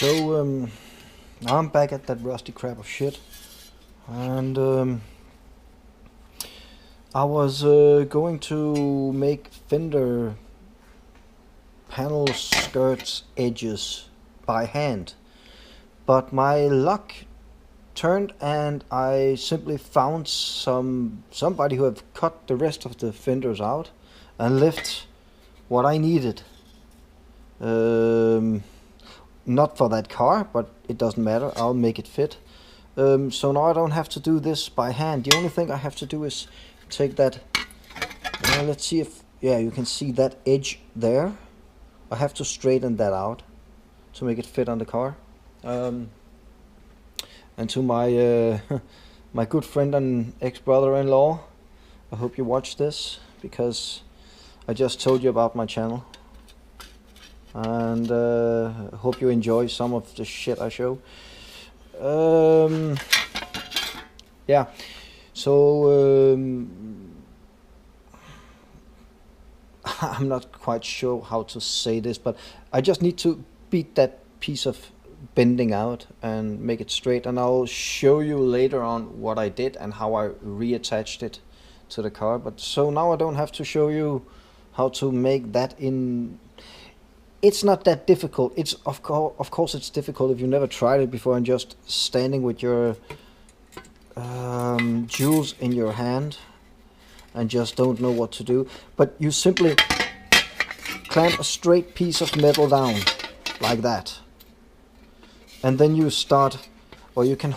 So now I'm back at that rusty crap of shit, and I was going to make fender panel skirts edges by hand, but my luck turned and I simply found somebody who had cut the rest of the fenders out and left what I needed. Not for that car, but it doesn't matter, I'll make it fit. So now I don't have to do this by hand. The only thing I have to do is take that, let's see if, yeah, you can see that edge there. I have to straighten that out to make it fit on the car. And to my my good friend and ex-brother-in-law, I hope you watch this, because I just told you about my channel, and hope you enjoy some of the shit I show. Yeah, so I'm not quite sure how to say this, but I just need to beat that piece of bending out and make it straight, and I'll show you later on what I did and how I reattached it to the car. But so now I don't have to show you how to make that in. It's not that difficult. It's of course it's difficult if you never tried it before and just standing with your jewels in your hand and just don't know what to do. But you simply clamp a straight piece of metal down like that, and then you start, or you can,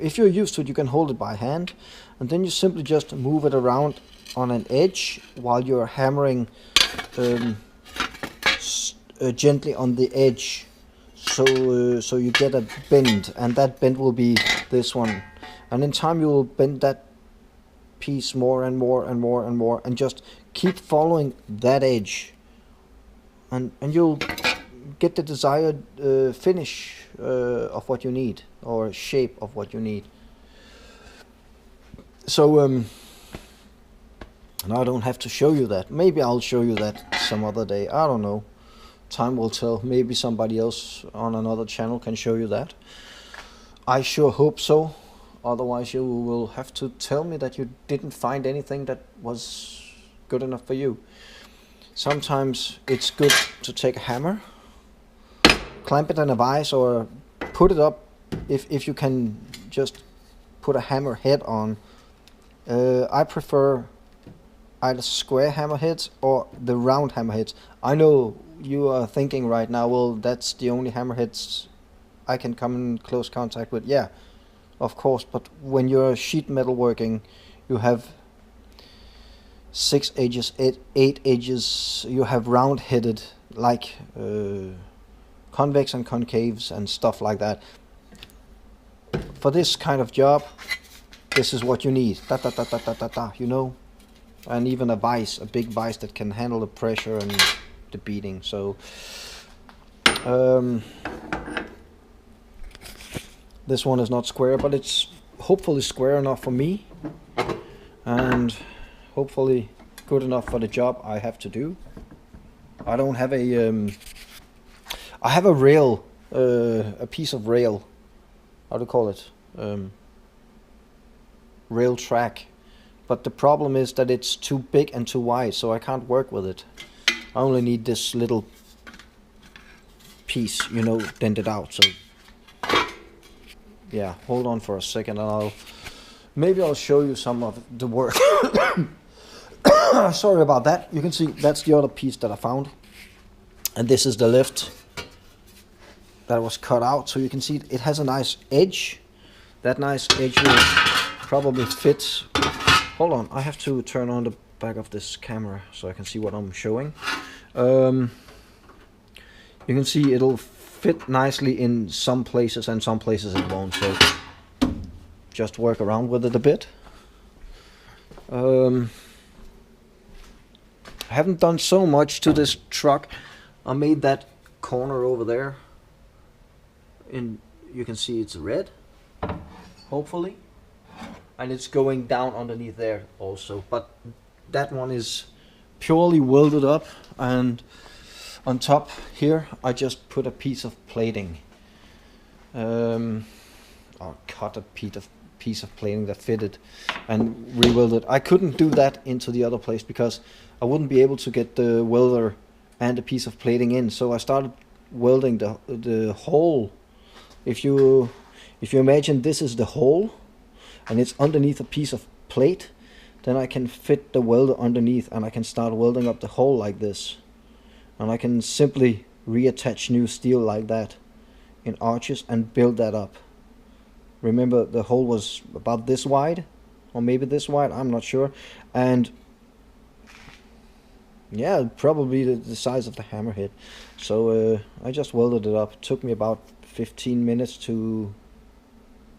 if you're used to it, you can hold it by hand, and then you simply just move it around on an edge while you're hammering gently on the edge, so you get a bend, and that bend will be this one, and in time you will bend that piece more and more and more and more, and just keep following that edge, and you'll get the desired finish of what you need, or shape of what you need. So now I don't have to show you that. Maybe I'll show you that some other day, I don't know. Time will tell. Maybe somebody else on another channel can show you that. I sure hope so. Otherwise you will have to tell me that you didn't find anything that was good enough for you. Sometimes it's good to take a hammer, clamp it in a vise, or put it up if you can just put a hammer head on. I prefer either square hammerheads or the round hammerheads. I know you are thinking right now, well, that's the only hammerheads I can come in close contact with. Yeah, of course, but when you're sheet metal working, you have 6 edges, 8 edges, you have round headed, like convex and concaves and stuff like that. For this kind of job, this is what you need, you know, and even a vise, a big vise that can handle the pressure and the beating. So this one is not square, but it's hopefully square enough for me, and hopefully good enough for the job I have to do. I don't have a I have a rail, a piece of rail, how to call it, rail track, but the problem is that it's too big and too wide, so I can't work with it. I only need this little piece, you know, dented out. So yeah, hold on for a second, and maybe I'll show you some of the work. Sorry about that. You can see that's the other piece that I found, and this is the lift that was cut out. So you can see it has a nice edge. That nice edge will probably fit. Hold on, I have to turn on the back of this camera so I can see what I'm showing. You can see it'll fit nicely in some places, and some places it won't, so just work around with it a bit. I haven't done so much to this truck. I made that corner over there, and you can see it's red, hopefully, and it's going down underneath there also, but that one is purely welded up, and on top here I just put a piece of plating, or cut a piece of plating that fitted and re-weld it. I couldn't do that into the other place because I wouldn't be able to get the welder and a piece of plating in. So I started welding the hole. If you imagine this is the hole and it's underneath a piece of plate, then I can fit the welder underneath and I can start welding up the hole like this. And I can simply reattach new steel like that in arches and build that up. Remember, the hole was about this wide, or maybe this wide, I'm not sure. And yeah, probably the size of the hammerhead. So I just welded it up. It took me about 15 minutes to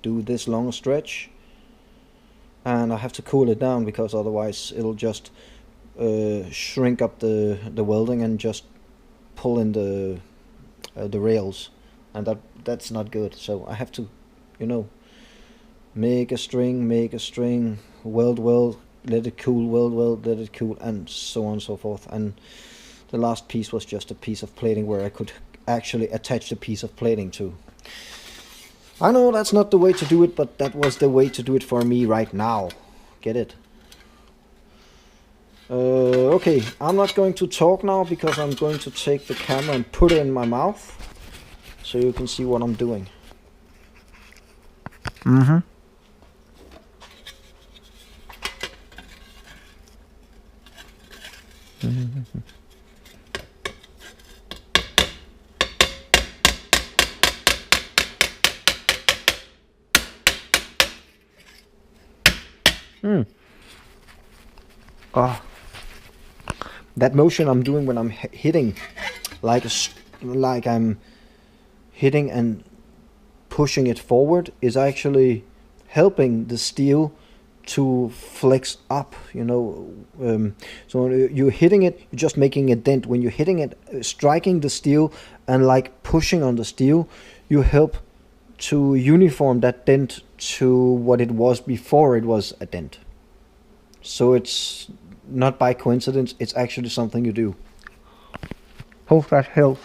do this long stretch. And I have to cool it down because otherwise it'll just shrink up the welding and just pull in the rails. And that's not good. So I have to, you know, make a string, weld, let it cool, weld, let it cool, and so on and so forth. And the last piece was just a piece of plating where I could actually attach the piece of plating to. I know that's not the way to do it, but that was the way to do it for me right now. Get it? Okay, I'm not going to talk now because I'm going to take the camera and put it in my mouth so you can see what I'm doing. That motion I'm doing when I'm hitting, like I'm hitting and pushing it forward, is actually helping the steel to flex up, you know. So when you're hitting it, you're just making a dent. When you're hitting it, striking the steel and like pushing on the steel, you help to uniform that dent to what it was before it was a dent. So it's not by coincidence, it's actually something you do. Hope that helps.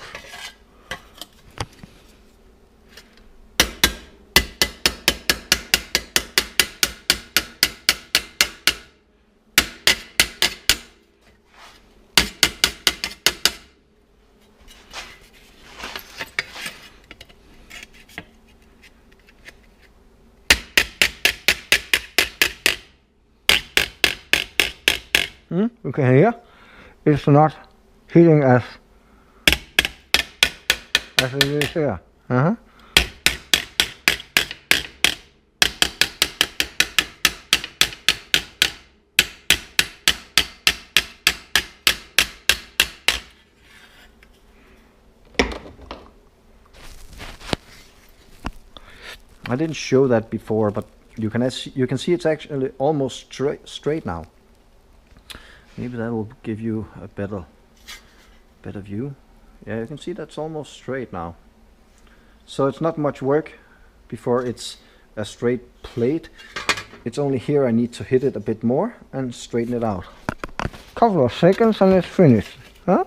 You can hear it's not hitting as it is here. I didn't show that before, but you can see it's actually almost straight now. Maybe that will give you a better view. Yeah, you can see that's almost straight now. So it's not much work before it's a straight plate. It's only here I need to hit it a bit more and straighten it out. Couple of seconds and it's finished. Huh?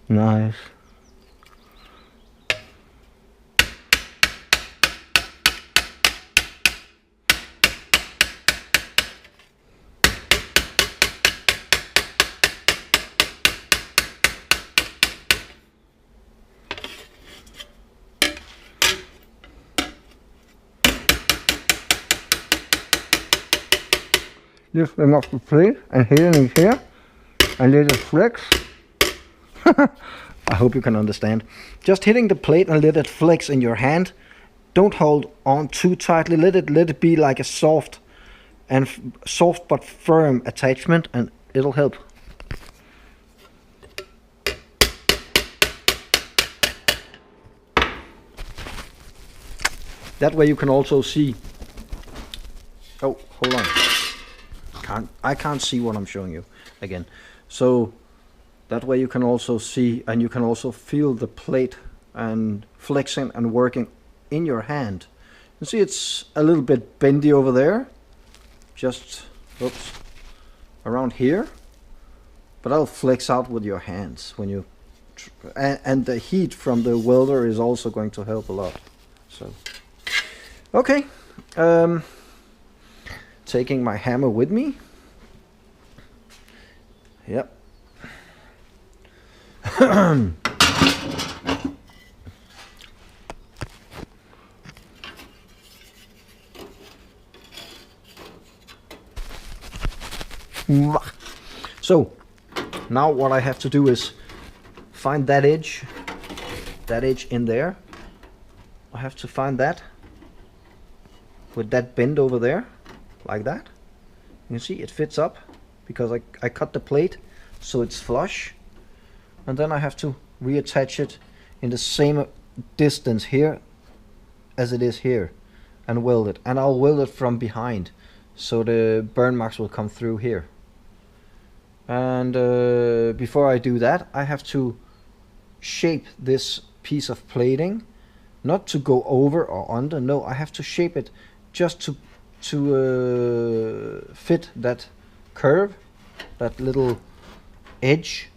Nice. Lifting up the plate and hitting it here and let it flex. I hope you can understand. Just hitting the plate and let it flex in your hand. Don't hold on too tightly. Let it be like a soft but firm attachment, and it'll help. That way you can also see. Oh, hold on. I can't see what I'm showing you again. So that way you can also see, and you can also feel the plate and flexing and working in your hand. You see it's a little bit bendy over there, just around here, but I'll flex out with your hands when you and the heat from the welder is also going to help a lot. So Okay, taking my hammer with me. Yep. So now what I have to do is find that edge in there. I have to find that with that bend over there, like that. You can see it fits up because I cut the plate so it's flush, and then I have to reattach it in the same distance here as it is here and weld it, and I'll weld it from behind so the burn marks will come through here. And before I do that, I have to shape this piece of plating, not to go over or under, no, I have to shape it just to fit that curve, that little edge,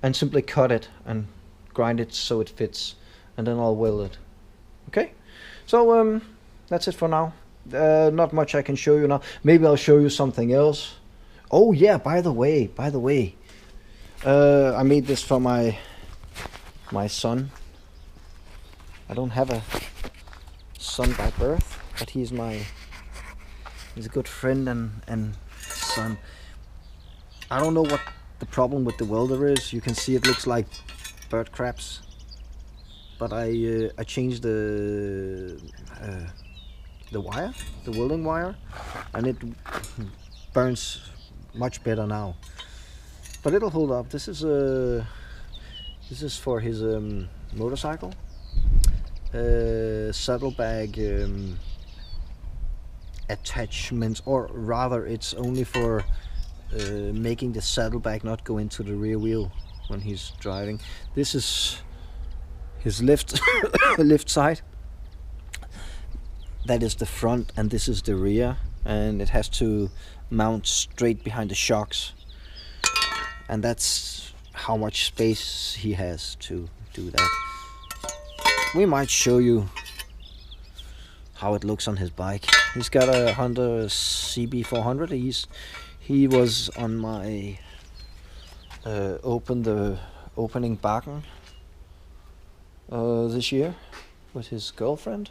and simply cut it and grind it so it fits, and then I'll weld it. Okay, so that's it for now. Not much I can show you now. Maybe I'll show you something else. Oh yeah, by the way, I made this for my son. I don't have a son by birth, but he's a good friend and son. I don't know what the problem with the welder is. You can see it looks like bird craps, but I changed the wire, the welding wire, and it burns much better now. But it'll hold up. This is for his motorcycle saddlebag attachments, or rather it's only for making the saddlebag not go into the rear wheel when he's driving. This is his left left side. That is the front, and this is the rear, and it has to mount straight behind the shocks, and that's how much space he has to do that. We might show you how it looks on his bike. He's got a Honda CB400. He was on my opening Bakken this year with his girlfriend.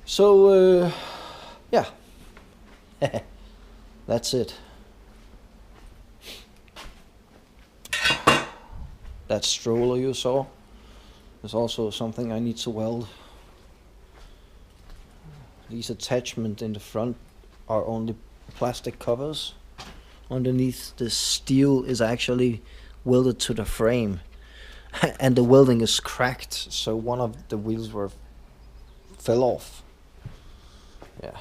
So yeah, that's it. That stroller you saw is also something I need to weld. These attachments in the front are only plastic covers. Underneath, the steel is actually welded to the frame, and the welding is cracked, so one of the wheels fell off. Yeah,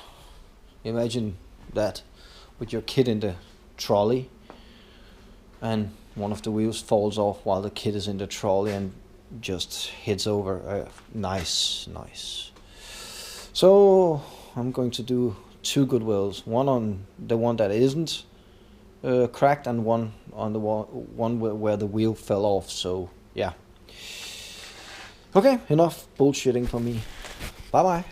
imagine that with your kid in the trolley, and one of the wheels falls off while the kid is in the trolley and just hits over. Nice. So I'm going to do 2 good welds, one on the one that isn't cracked, and one on the one where the wheel fell off. So yeah. Okay, enough bullshitting for me. Bye bye.